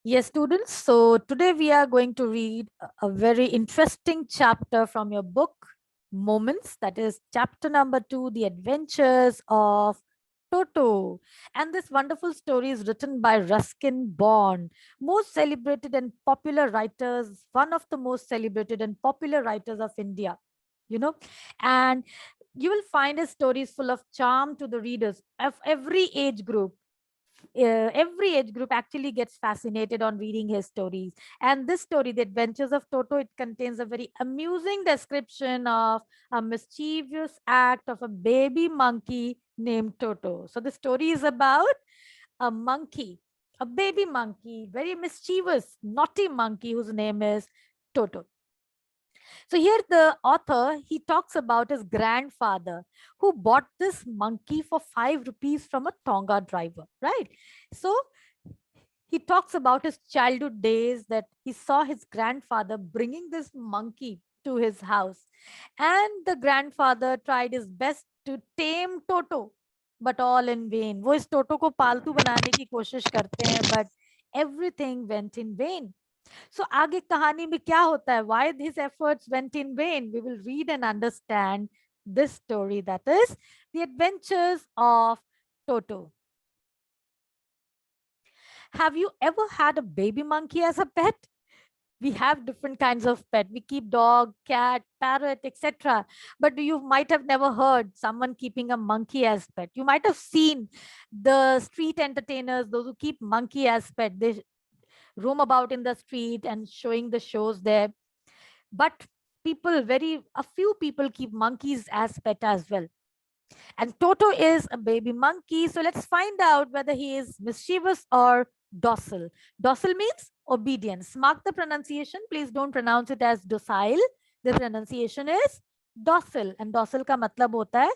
Yes, students. So today we are going to read a very interesting chapter from your book, Moments. That is chapter number 2, The Adventures of Toto. And this wonderful story is written by Ruskin Bond, most celebrated and popular writers, one of the most celebrated and popular writers of India. You know, and you will find his stories full of charm to the readers of every age group. Every age group actually gets fascinated on reading his stories. And this story, The Adventures of Toto, it contains a very amusing description of a mischievous act of a baby monkey named Toto. So the story is about a monkey, a baby monkey, very mischievous, naughty monkey whose name is Toto. So here the author, he talks about his grandfather who bought this monkey for 5 rupees from a Tonga driver, right? So he talks about his childhood days that he saw his grandfather bringing this monkey to his house. And the grandfather tried his best to tame Toto, but all in vain. वो इस टोटो को पालतू बनाने की कोशिश करते हैं, but everything went in vain. So आगे कहानी में क्या होता है? Why his efforts went in vain? We will read and understand this story, that is The Adventures of Toto. Have you ever had a baby monkey as a pet? We have different kinds of pet. We keep dog, cat, parrot, etc. But you might have never heard someone keeping a monkey as pet. You might have seen the street entertainers, those who keep monkey as pet. They roam about in the street and showing the shows there. But a few people keep monkeys as pet as well. And Toto is a baby monkey. So let's find out whether he is mischievous or docile. Docile means obedience. Mark the pronunciation. Please don't pronounce it as docile. The pronunciation is docile. And docile ka matlab hota hai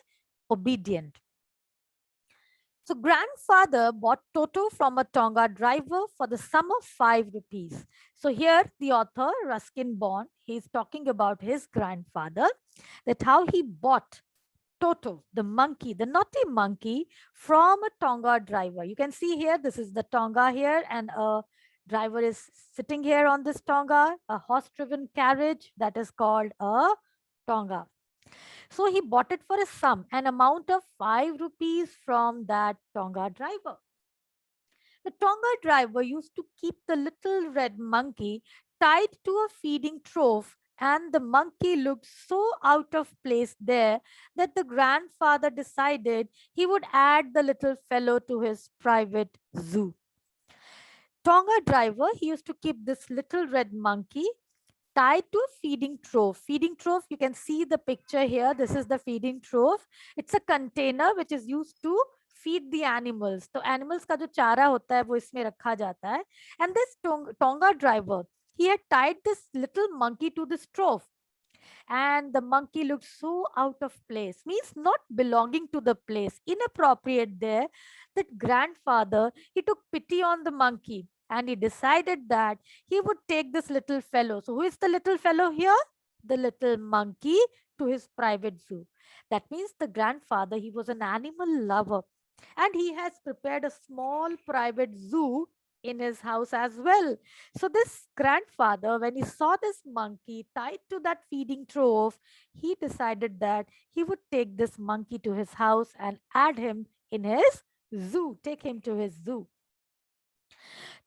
obedient. So grandfather bought Toto from a Tonga driver for the sum of 5 rupees. So here the author Ruskin Bond, he's talking about his grandfather, that how he bought Toto, the monkey, the naughty monkey, from a Tonga driver. You can see here, this is the Tonga here, and a driver is sitting here on this Tonga, a horse-driven carriage that is called a Tonga. So he bought it for a sum, an amount of 5 rupees from that Tonga driver. The Tonga driver used to keep the little red monkey tied to a feeding trough, and the monkey looked so out of place there that the grandfather decided he would add the little fellow to his private zoo. Tonga driver, he used to keep this little red monkey tied to a feeding trough. Feeding trough, you can see the picture here. This is the feeding trough. It's a container which is used to feed the animals. तो animals का जो चारा होता है वो इसमें रखा जाता है. And this Tonga driver, he had tied this little monkey to this trough. And the monkey looked so out of place, means not belonging to the place, inappropriate there, that grandfather, he took pity on the monkey and he decided that he would take this little fellow. So who is the little fellow here? The little monkey, to his private zoo. That means the grandfather, he was an animal lover, and he has prepared a small private zoo in his house as well. So this grandfather, when he saw this monkey tied to that feeding trough, he decided that he would take this monkey to his house and add him in his zoo, take him to his zoo.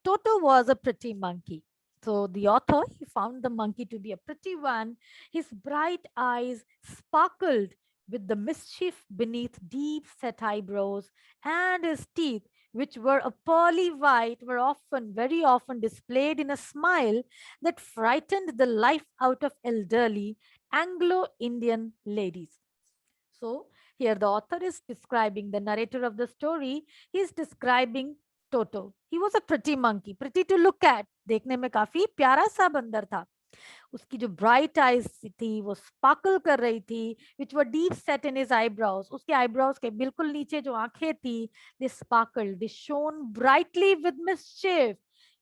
Toto was a pretty monkey. So the author, he found the monkey to be a pretty one. His bright eyes sparkled with the mischief beneath deep set eyebrows, and his teeth, which were a pearly white, were often, very often displayed in a smile that frightened the life out of elderly Anglo-Indian ladies. So here the author is describing, the narrator of the story, he is describing Toto. He was a pretty monkey, pretty to look at. देखने में काफी प्यारा सा बंदर था. उसकी जो bright eyes थी वो स्पार्कल कर रही थी, which were deep set in his eyebrows. उसके आईब्रोज के बिल्कुल नीचे जो आंखें थी, they sparkle, they shone brightly with mischief.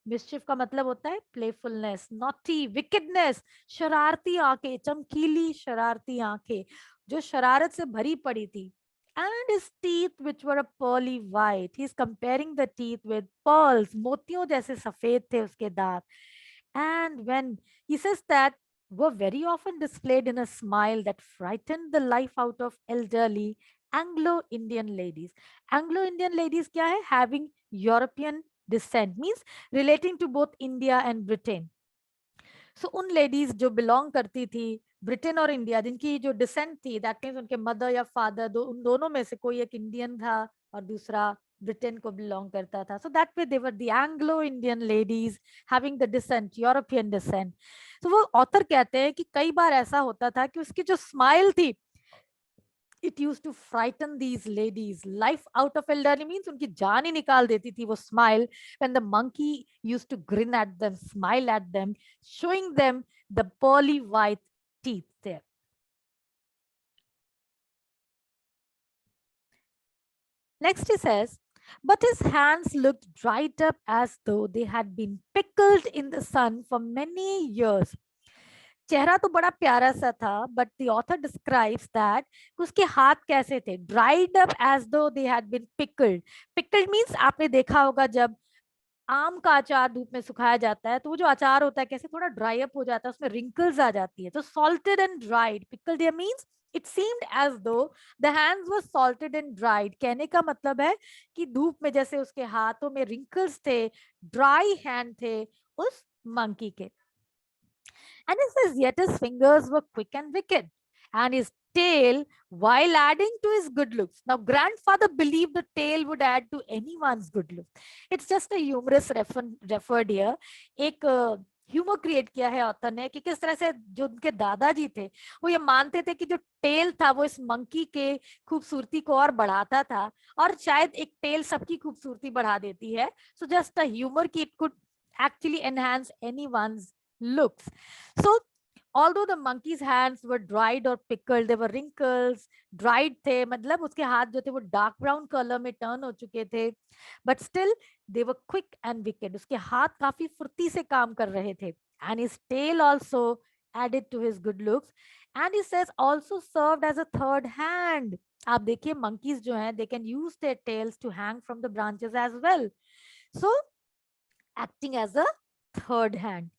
Mischief का मतलब होता है प्लेफुलनेस, नॉटी, विकेडनेस, शरारती आंखें, चमकीली शरारती आंखें जो शरारत से भरी पड़ी थी. and his teeth which were a pearly white. He's comparing the teeth with pearls, मोतियों जैसे सफेद थे उसके दांत. And when he says that were very often displayed in a smile that frightened the life out of elderly Anglo-Indian ladies. Anglo-Indian ladies क्या है? Having European descent, means relating to both India and Britain. सो उन ladies जो belong करती थी Britain और India, जिनकी जो decent थी, दैट मीन्स उनके मदर या फादर उन दोनों में से कोई एक इंडियन था और दूसरा ब्रिटेन को बिलोंग करता था. So that way they were the Anglo Indian ladies having the descent, European descent. तो वो ऑथर कहते हैं कि कई बार ऐसा होता था कि उसकी जो स्माइल थी, it used to frighten these ladies life out of elderly, means उनकी जान ही निकाल देती थी वो smile when the monkey used to grin at them, smile at them, showing them the pearly white teeth there. Next he says, but his hands looked dried up as though they had been pickled in the sun for many years. चेहरा तो बड़ा प्यारा सा था, but the author describes that उसके हाथ कैसे थे, dried up as though they had been pickled. Pickled means आपने देखा होगा जब आम का अचार धूप में सुखाया जाता है तो वो जो अचार होता है कैसे थोड़ा ड्राई अप हो जाता है, उसमें रिंकल्स आ जाती है. तो salted and dried, pickled here means it seemed as though the hands were salted and dried. कहने का मतलब है कि धूप में जैसे उसके हाथों में रिंकल्स थे, ड्राई हैंड थे उस मंकी के. And it says, yet his fingers were quick and wicked, and his tail, while adding to his good looks. Now, grandfather believed the tail would add to anyone's good looks. It's just a humorous referred here. एक humour create किया है author ने कि किस तरह से जो उनके दादाजी थे वो ये मानते थे कि जो टेल था वो इस मंकी के खूबसूरती को और बढ़ाता था, और शायद एक टेल सबकी खूबसूरती बढ़ा देती है. सो जस्ट अ ह्यूमर कि it could actually enhance anyone's looks. So although the monkey's hands were dried or pickled, there were wrinkles, dried थे, मतलब उसके हाथ जो थे वो dark brown color में turn हो चुके थे, but still they were quick and wicked. उसके हाथ काफी फुर्ती से काम कर रहे थे. And his tail also added to his good looks, and he says also served as a third hand. आप देखिए monkeys जो हैं, they can use their tails to hang from the branches as well. So acting as a third hand.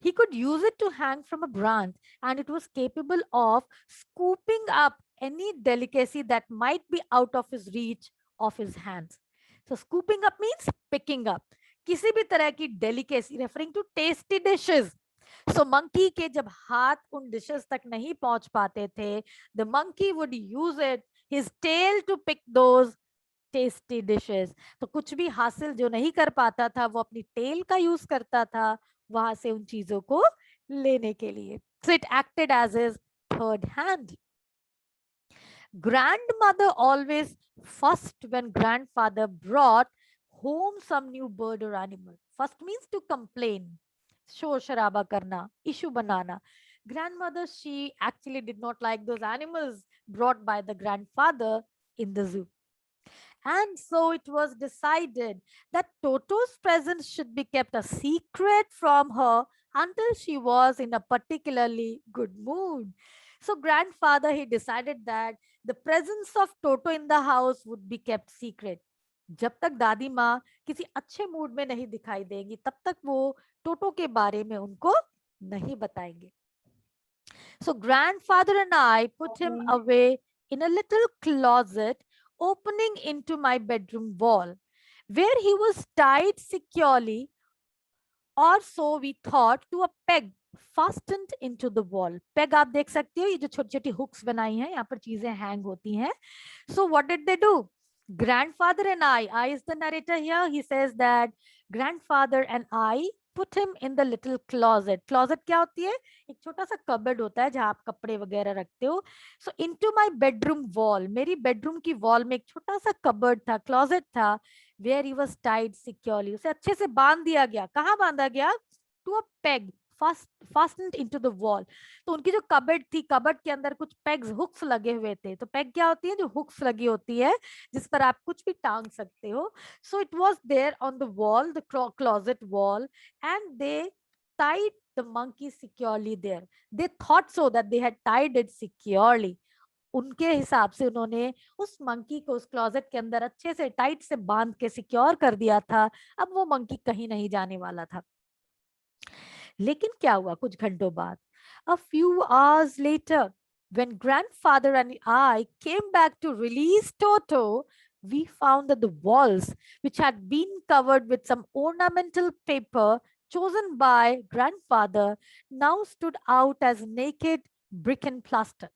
He could use it to hang from a branch, and it was capable of scooping up any delicacy that might be out of his reach of his hands. So, scooping up means picking up. किसी भी तरह की delicacy, referring to tasty dishes. So, monkey के जब हाथ उन dishes तक नहीं पहुंच पाते थे, the monkey would use it, his tail to pick those tasty dishes. तो कुछ भी हासिल जो नहीं कर पाता था वो अपनी टेल का यूज करता था वहां से उन चीजों को लेने के लिए. So it acted as his third hand. Grandmother always first when grandfather brought home some new bird or animal. First means to complain, शोर शराबा करना, issue banana. Grandmother, she actually did not like those animals brought by the grandfather in the zoo. And so it was decided that Toto's presence should be kept a secret from her until she was in a particularly good mood. So grandfather, he decided that the presence of Toto in the house would be kept secret. जब तक दादी माँ किसी अच्छे mood में नहीं दिखाई देंगी तब तक वो टोटो के बारे में उनको नहीं बताएंगे. So grandfather and I put him away in a little closet opening into my bedroom wall, where he was tied securely, or so we thought, to a peg fastened into the wall. Peg आप देख सकते हो, ये जो छोटी छोटी hooks बनाई हैं, यहाँ पर चीजें hang होती हैं. So what did they do? Grandfather and I is the narrator here. He says that grandfather and I put him in the little closet. Closet क्या होती है? एक छोटा सा कबर्ड होता है जहां आप कपड़े वगैरह रखते हो. So into my bedroom wall, मेरी bedroom की wall में एक छोटा सा कबर्ड था, closet था, where he was tied securely. उसे अच्छे से बांध दिया गया. कहाँ बांधा गया? To a peg fastened into the wall. तो उनकी जो कबर्ड थी, कबर्ड के अंदर कुछ पेग्स, हुक्स लगे हुए थे. तो पेग क्या होती है? जो हुक्स लगी होती है जिस पर आप कुछ भी टांग सकते हो. So it was there on the wall, the closet wall, and they tied the monkey securely there. They thought so that they had tied it securely. उनके हिसाब से उन्होंने उस मंकी को उस क्लोजेट के अंदर अच्छे से टाइट से बांध के सिक्योर कर दिया था। अब वो मंकी कहीं नहीं जाने वाला था। लेकिन क्या हुआ कुछ घंटों बाद, a few hours later, when grandfather and I came back to release Toto, we found that the walls, which had been covered with some ornamental paper chosen by grandfather, now stood out as naked brick and plaster.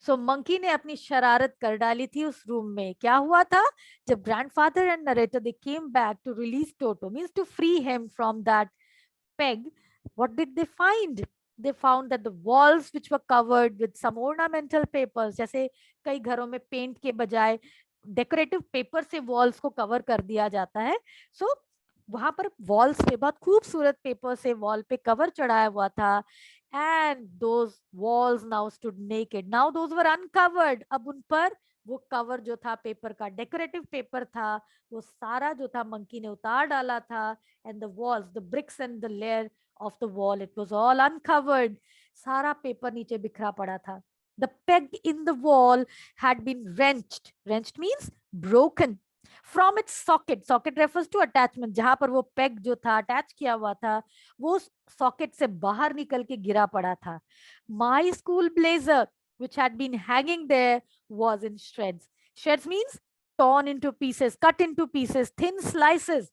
So monkey ने अपनी शरारत कर डाली थी उस room में। क्या हुआ था, जब grandfather and narrator they came back to release Toto, means to free him from that peg, what did they find? They found that the walls which were covered with some ornamental papers, जैसे कई घरों में paint के बजाय decorative paper से walls को cover कर दिया जाता है। सो वहां पर वॉल्स पे बहुत खूबसूरत पेपर से वॉल पे कवर चढ़ाया हुआ था। And those walls now stood naked, now those were uncovered. अब उन पर वो कवर जो था पेपर का, डेकोरेटिव पेपर था, वो सारा जो था मंकी ने उतार डाला था। and the walls, the bricks and the layer of the wall, it was all uncovered. सारा पेपर नीचे बिखरा पड़ा था। The peg in the wall had been wrenched. Wrenched means broken from its socket. Socket refers to attachment. जहां पर वो peg जो था अटैच किया हुआ था, वो सॉकेट से बाहर निकल के गिरा पड़ा था। My school blazer, which had been hanging there, was in shreds. Shreds means torn into pieces, cut into pieces, thin slices.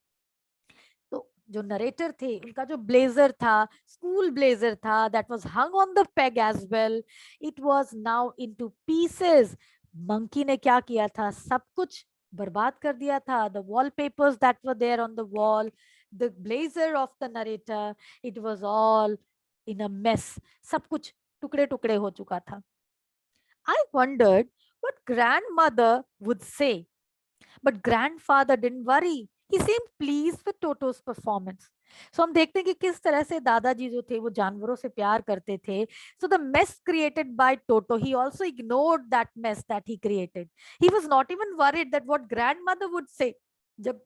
तो जो नरेटर थे उनका जो ब्लेजर था, स्कूल ब्लेजर था, that was hung on the peg as well, it was now into pieces. Monkey ने क्या किया था, सब कुछ बर्बाद कर दिया था। The wallpapers that were there on the wall, the blazer of the narrator, it was all in a mess. सब कुछ टुकड़े टुकड़े हो चुका था। I wondered what grandmother would say, but grandfather didn't worry. He seemed pleased with Toto's performance. So हम देखते हैं कि किस तरह से दादाजी जो थे वो जानवरों से प्यार करते थे। So the mess created by Toto, he also ignored that mess that he created. He was not even worried that what grandmother would say. जब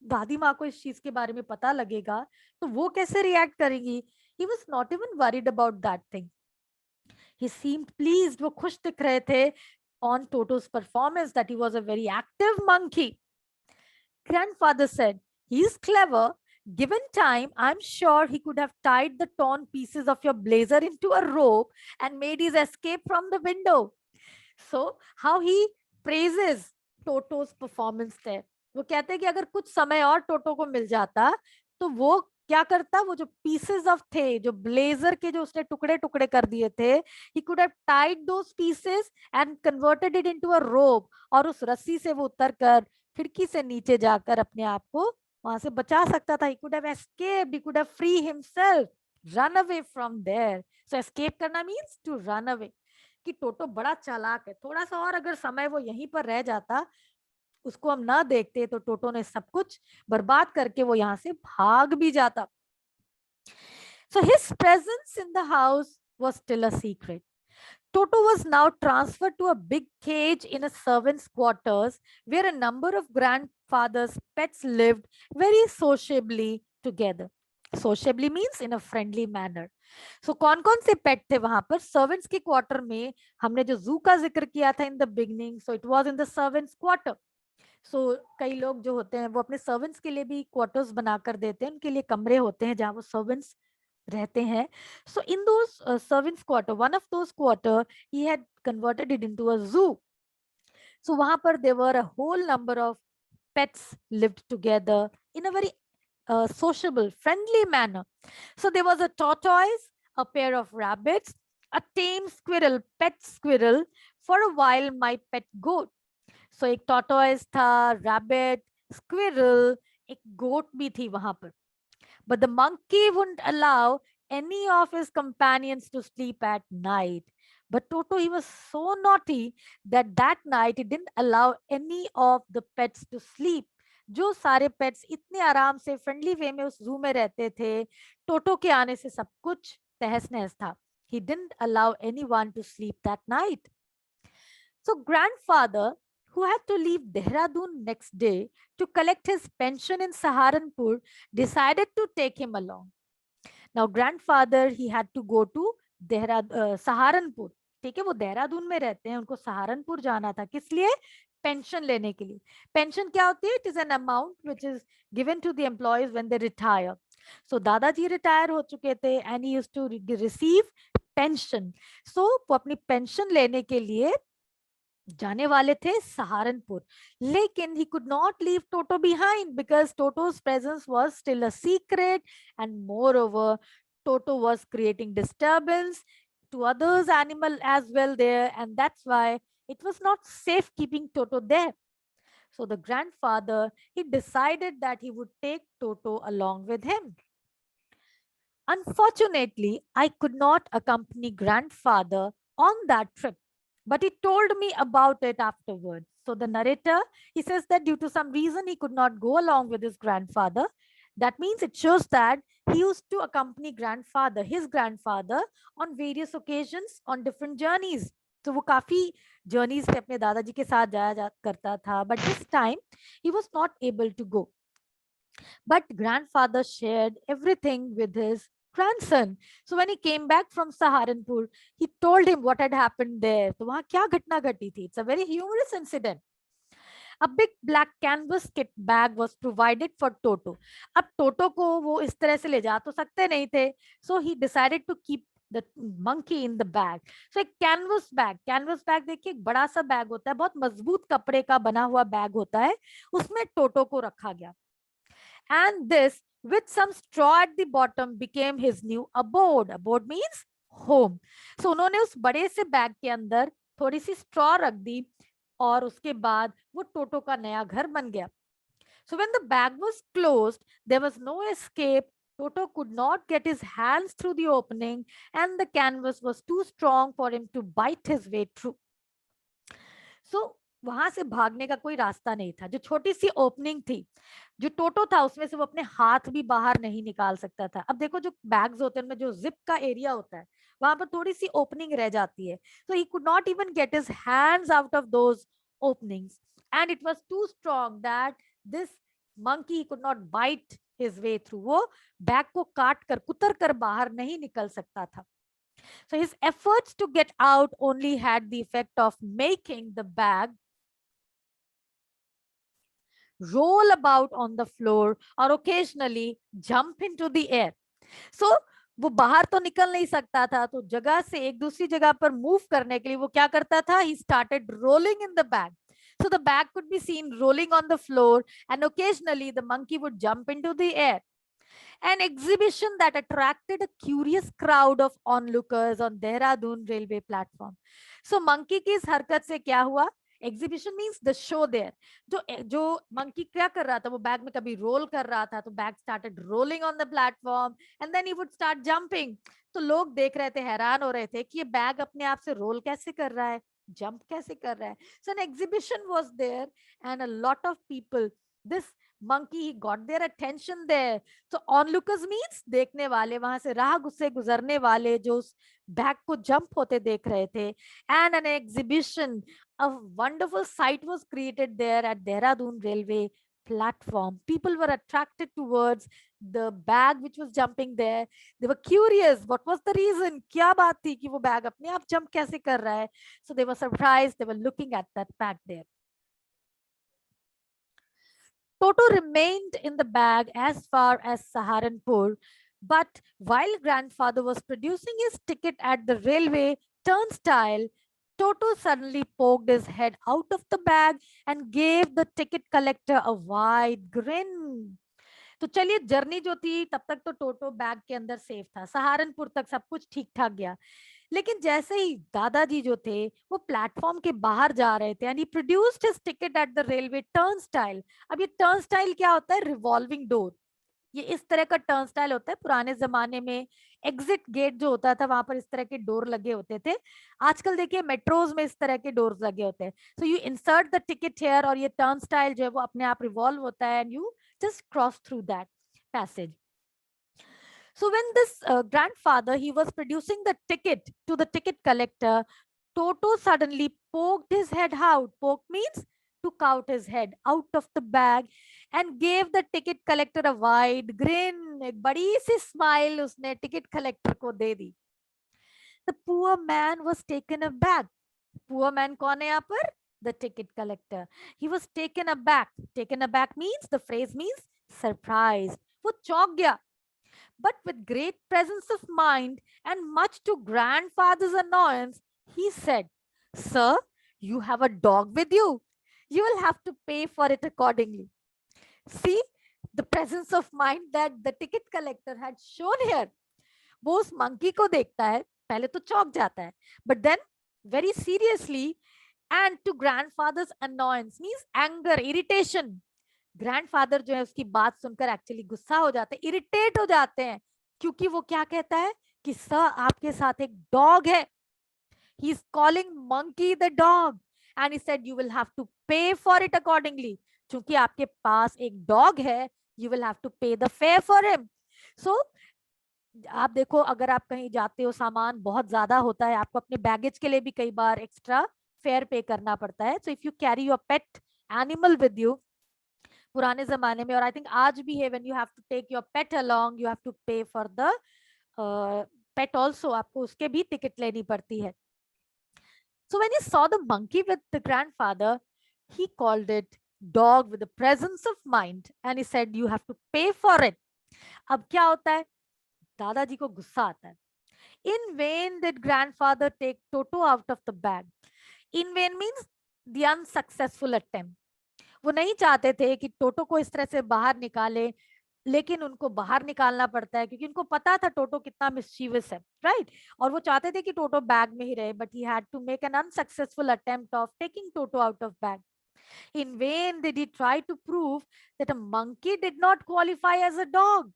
दादी माँ को इस चीज के बारे में पता लगेगा तो वो कैसे रिएक्ट करेंगी, he was not even worried about that thing. He seemed pleased, वो खुश दिख रहे थे on Toto's performance, that he was a very active monkey. Grandfather said, "He's clever. Given time, I'm sure he could have tied the torn pieces of your blazer into a rope and made his escape from the window." So, how he praises Toto's performance there. वो कहते हैं कि अगर कुछ समय और टोटो को मिल जाता तो वो क्या करता, वो जो पीसेस ऑफ थे, जो ब्लेजर के जो उसने टुकड़े टुकड़े कर दिए थे, he could have tied those pieces and converted it into a rope, और उस रस्सी से वो उतर कर खिड़की से नीचे जाकर अपने आप को वहां से बचा सकता था। he could have escaped, he could have free himself, run away from there. So escape करना means to run away. कि टोटो बड़ा चालाक है, थोड़ा सा और अगर समय वो यहीं पर रह जाता, उसको हम ना देखते, तो टोटो ने सब कुछ बर्बाद करके वो यहाँ से भाग भी जाता। So his presence in the house was still a secret. Toto was now transferred to a big cage in a servant's quarters where a number of grandfather's pets lived very sociably together. Sociably means in a friendly manner. So कौन कौन से पेट थे वहां पर servants के quarter में? हमने जो जू का जिक्र किया था in the beginning, so it was in the servants quarter. So कई लोग जो होते हैं वो अपने सर्वेंट्स के लिए भी क्वार्टर्स बनाकर देते हैं, उनके लिए कमरे होते हैं जहाँ वो सर्वेंट्स रहते हैं। So in those servants quarter, one of those quarter he had converted it into a zoo. So वहां पर there were a whole number of pets lived together in a very sociable, friendly manner. So there was a tortoise, a pair of rabbits, a tame squirrel, pet squirrel, for a while my pet goat. So एक tortoise था, rabbit, squirrel, एक goat भी थी वहां पर। But the monkey wouldn't allow any of his companions to sleep at night. But Toto, he was so naughty that that night he didn't allow any of the pets to sleep. जो सारे pets इतने आराम से friendly way में उस जू में रहते थे, टोटो के आने से सब कुछ तहस नहस था। He didn't allow anyone to sleep that night. So grandfather, who had to leave Dehradun next day to collect his pension in Saharanpur, decided to take him along. Now grandfather, he had to go to Saharanpur. ठीक है, वो देहरादून में रहते हैं, उनको सहारनपुर जाना था, किस लिए? पेंशन लेने के लिए। पेंशन क्या होती है? It is an amount which is given to the employees when they retire. So दादाजी रिटायर हो चुके थे and he used to receive pension. So वो अपनी पेंशन लेने के लिए जाने वाले थे सहारनपुर, लेकिन he could not leave Toto behind because Toto's presence was still a secret, and moreover Toto was creating disturbance to others animal as well there, and that's why it was not safe keeping Toto there. So the grandfather, he decided that he would take Toto along with him. Unfortunately, I could not accompany grandfather on that trip, but he told me about it afterwards. So the narrator, he says that due to some reason he could not go along with his grandfather. That means it shows that he used to accompany grandfather, his grandfather, on various occasions on different journeys. तो वो काफी journeys पे अपने दादाजी के साथ करता था, but this time he was not able to go. But grandfather shared everything with his grandson. So when he came back from Saharanpur, he told him what had happened there. तो वहाँ क्या घटना घटी थी? It's a very humorous incident. A big black canvas kit bag was provided for Toto. अब Toto को वो इस तरह से ले जा तो सकते नहीं थे. So he decided to keep the monkey in the bag. So एक canvas bag देखिए, एक बड़ा सा बैग होता है, बहुत मजबूत कपड़े का बना हुआ बैग होता है, उसमें टोटो को रखा गया. And this, with some straw at the bottom, became his new abode. Abode means home. So उन्होंने उस बड़े से बैग के अंदर थोड़ी सी स्ट्रॉ रख दी और उसके बाद वो टोटो का नया घर बन गया. So when the bag was closed, there was no escape. Toto could not get his hands through the opening, and the canvas was too strong for him to bite his way through. So वहां से भागने का कोई रास्ता नहीं था. जो छोटी सी ओपनिंग थी, जो टोटो था, उसमें से वो अपने हाथ भी बाहर नहीं निकाल सकता था. अब देखो, जो बैग्स होते हैं उनमें जो जिप का एरिया होता है, वहां पर थोड़ी सी ओपनिंग रह जाती है. So he could not even get his hands out of those openings, and it was too strong that this monkey could not bite his way through. वो बैग को काट कर, कुतर कर बाहर नहीं निकल सकता था. So his efforts to get out only had the effect of making the bag roll about on the floor or occasionally jump into the air. So वो बाहर तो निकल नहीं सकता था, तो जगह से एक दूसरी जगह पर मूव करने के लिए वो क्या करता था? He started rolling in the bag. So the bag could be seen rolling on the floor, and occasionally the monkey would jump into the air. An exhibition that attracted a curious crowd of onlookers on Dehradun railway platform. So monkey की इस हरकत से क्या हुआ? Exhibition means the show their. जो monkey क्या कर रहा था, वो बैग में कभी रोल कर रहा था, तो bag started rolling on the platform and then he would start jumping. तो लोग देख रहे थे, हैरान हो रहे थे कि ये बैग अपने आप से रोल कैसे कर रहा है, जंप कैसे कर रहा है. So an exhibition was there and a lot of people, this monkey, he got their attention there. So onlookers means देखने वाले, वहां से राह गुस्से गुजरने वाले जो उस बैग को जंप होते देख रहे थे. And an exhibition, a wonderful sight was created there at Dehradun railway platform. People were attracted towards the bag which was jumping there. They were curious, what was the reason, क्या बात थी कि वो bag अपने आप jump कैसे कर रहा है. So they were surprised, they were looking at that bag there. Toto remained in the bag as far as Saharanpur, but while grandfather was producing his ticket at the railway turnstile, Toto suddenly poked his head out of the bag and gave the ticket collector a wide grin. तो चलिए, journey जो थी तब तक तो टोटो bag के अंदर safe था, सहारनपुर तक सब कुछ ठीक ठाक गया. लेकिन जैसे ही दादाजी जो थे वो प्लेटफॉर्म के बाहर जा रहे थे, and he produced his ticket at the railway turnstile. अब ये टर्नस्टाइल क्या होता है? Revolving door. ये इस तरह का टर्नस्टाइल होता है. पुराने जमाने में एग्जिट गेट जो होता था, वहां पर इस तरह के डोर लगे होते थे. आजकल देखिए मेट्रोज में इस तरह के डोर्स लगे होते हैं. So you insert the ticket here, और ये टर्नस्टाइल जो है वो अपने आप रिवॉल्व होता है, and you just cross through that passage. So when this grandfather, he was producing the ticket to the ticket collector, Toto suddenly poked his head out. Poke means took out his head out of the bag and gave the ticket collector a wide grin. एक बड़ी सी smile उसने ticket collector को दे दी. The poor man was taken aback. Poor man कौन है यहाँ पर? The ticket collector. He was taken aback. Taken aback means, the phrase means surprised. वो चौंक गया. But with great presence of mind and much to grandfather's annoyance, he said, "Sir, you have a dog with you. You will have to pay for it accordingly." See the presence of mind that the ticket collector had shown here. वो उस monkey को देखता है, पहले तो चौंक जाता है, but then very seriously and to grandfather's annoyance means anger, irritation. Grandfather जो है उसकी बात सुनकर एक्चुअली गुस्सा हो जाते हैं, इरिटेट हो जाते हैं, क्योंकि वो क्या कहता है कि सर आपके साथ एक डॉग है. He is calling monkey the dog and he said you will have to pay for it accordingly. क्योंकि आपके पास एक डॉग है, you will have to pay the fare for him. So आप देखो, अगर आप कहीं जाते हो, सामान बहुत ज्यादा होता है, आपको अपने बैगेज के लिए भी कई बार एक्स्ट्रा फेयर पे करना पड़ता है. So if you carry your pet animal with you, पुराने जमाने में, और आई थिंक आज भी है, when you have to take your pet along, you have to pay for the pet also, आपको उसके भी टिकट लेनी पड़ती है. So when he saw the monkey with the grandfather, he called it dog with the presence of mind and he said you have to pay for it. अब क्या होता है, दादाजी को गुस्सा आता है. In vain did grandfather take Toto out of the bag. In vain means the unsuccessful attempt. वो नहीं चाहते थे कि टोटो को इस तरह से बाहर निकाले, लेकिन उनको बाहर निकालना पड़ता है क्योंकि उनको पता था टोटो कितना मिस्चीवस है, राइट. और वो चाहते थे कि टोटो बैग में ही रहे, but he had to make an unsuccessful attempt of taking Toto out of bag. In vain did he try to prove that a monkey did not qualify as a dog.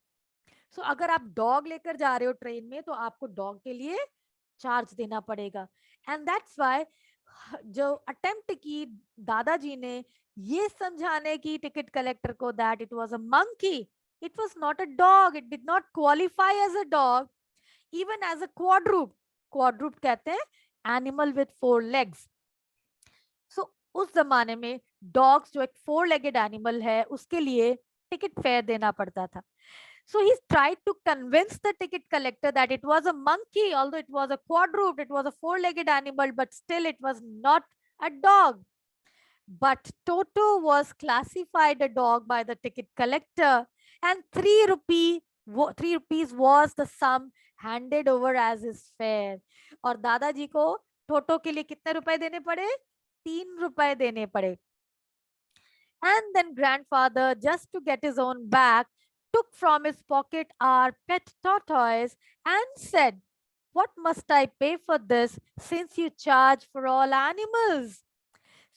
So अगर आप dog लेकर जा रहे हो train में, तो आपको dog के लिए चार्ज देना पड़ेगा. एंड दैट्स व्हाई जो अटेम्प्ट की दादाजी ने ये समझाने की टिकट कलेक्टर को that it was a monkey, it was not a dog, it did not qualify as a dog, even as a quadruped. Quadruped कहते हैं एनिमल विद 4 लेग्स. सो उस जमाने में डॉग्स जो एक 4 लेगेड एनिमल है, उसके लिए टिकट फेयर देना पड़ता था. So he tried to convince the ticket collector that it was a monkey, although it was a quadruped, it was a 4-legged animal, but still it was not a dog. But Toto was classified a dog by the ticket collector, and 3 rupees was the sum handed over as his fare. और दादाजी को टोटो के लिए कितने रुपए देने पड़े? 3 रुपए देने पड़े. And then grandfather, just to get his own back, took from his pocket our pet tortoise and said, "What must I pay for this, since you charge for all animals?"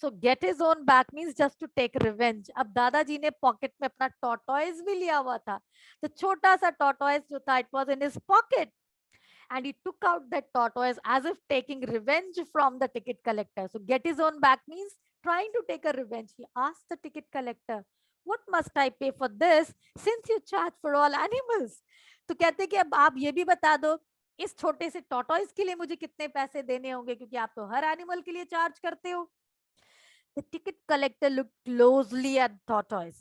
So get his own back means just to take revenge. अब दादाजी ने pocket में अपना tortoise भी लिया हुआ था. तो छोटा सा टॉर्टॉइस जो था, it was in his pocket, and he took out that tortoise as if taking revenge from the ticket collector. So get his own back means trying to take a revenge. He asked the ticket collector, "What must I pay for this, since you charge for all animals?" तो कहते कि अब आप ये भी बता दो, इस छोटे से टॉर्टॉइस के लिए मुझे कितने पैसे देने होंगे, क्योंकि आप तो हर एनिमल के लिए चार्ज करते हो. The ticket collector looked closely at tortoise,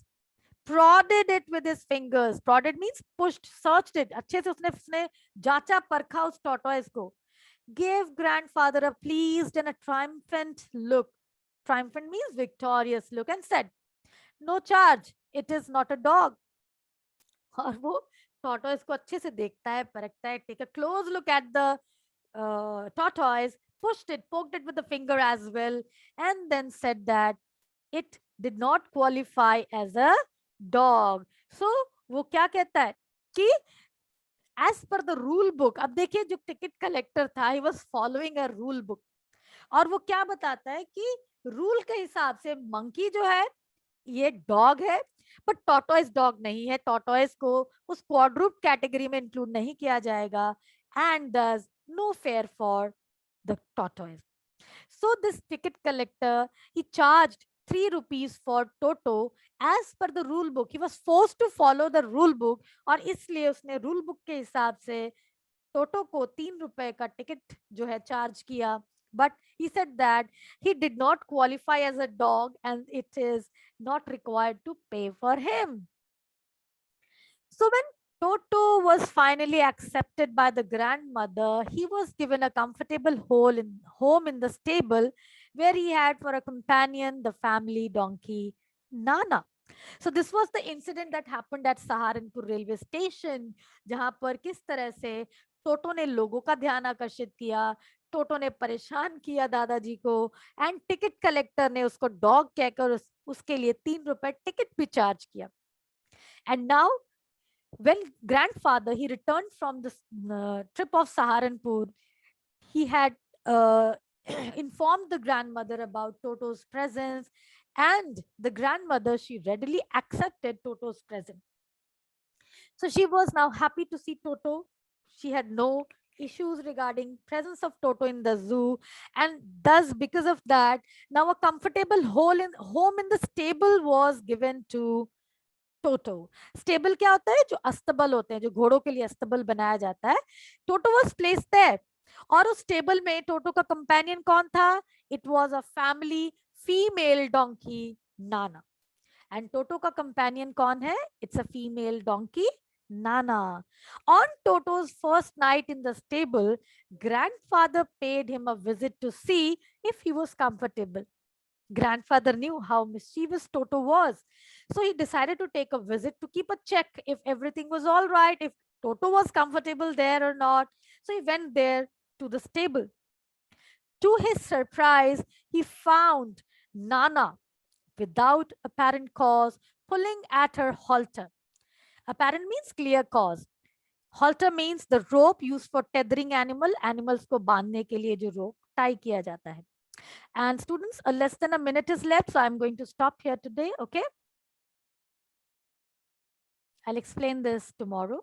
prodded it with his fingers. Prodded means pushed, searched it. अच्छे से उसने जांचा परखा उस tortoise को. Gave grandfather a pleased and a triumphant look. Triumphant means victorious look, and said, "No charge. It is not a dog." और वो tortoise को अच्छे से देखता है, परखता है. Take a close look at the tortoise, pushed it, poked it with the finger as well, and then said that it did not qualify as a dog. So वो क्या कहता है कि as per the rule book, अब देखिए जो ticket collector था, he was following a rule book, और वो क्या बताता है कि रूल के हिसाब से मंकी जो है ये डॉग है, बट टॉर्टोइस डॉग नहीं है. टॉर्टोइस को उस क्वाड्रूप कैटेगरी में इंक्लूड नहीं किया जाएगा, and thus no fare for the tortoise. So this ticket collector, he charged 3 rupees for Toto as per the rule book. He was forced to follow the rule book, और इसलिए उसने rule book के हिसाब से टोटो को 3 रुपए का ticket जो है चार्ज किया. But he said that he did not qualify as a dog and it is not required to pay for him. So when Toto was finally accepted by the grandmother. He was given a comfortable home in the stable where he had for a companion the family donkey Nana. So this was the incident that happened at Saharanpur railway station, जहां पर किस तरह से टोटो ने लोगों का ध्यान आकर्षित किया, टोटो ने परेशान किया दादाजी को, एंड टिकट कलेक्टर ने उसको डॉग कहकर उसके लिए 3 रुपए टिकट भी चार्ज किया. And now when grandfather he returned from the trip of Saharanpur, he had informed the grandmother about Toto's presence, and the grandmother she readily accepted Toto's presence. So she was now happy to see Toto. She had no issues regarding presence of Toto in the zoo, and thus because of that now a comfortable home in the stable was given to toto. Stable क्या होता है? जो अस्तबल होते हैं, जो घोड़ों के लिए अस्तबल बनाया जाता है. टोटो वाज प्लेस्ड देयर, और उस टेबल में टोटो का कंपेनियन कौन था? It was a family female donkey Nana. And Toto का कंपेनियन कौन है? It's a female donkey Nana. On Toto's first night in the stable, grandfather paid him a visit to see if he was comfortable. Grandfather knew how mischievous Toto was, so he decided to take a visit to keep a check if everything was all right, if Toto was comfortable there or not. So he went there to the stable. To his surprise, he found Nana without apparent cause pulling at her halter. Apparent means clear cause. Halter means the rope used for tethering animals को बांधने के लिए जो rope tie किया जाता है. And students, less than a minute is left, so I'm going to stop here today, okay? I'll explain this tomorrow.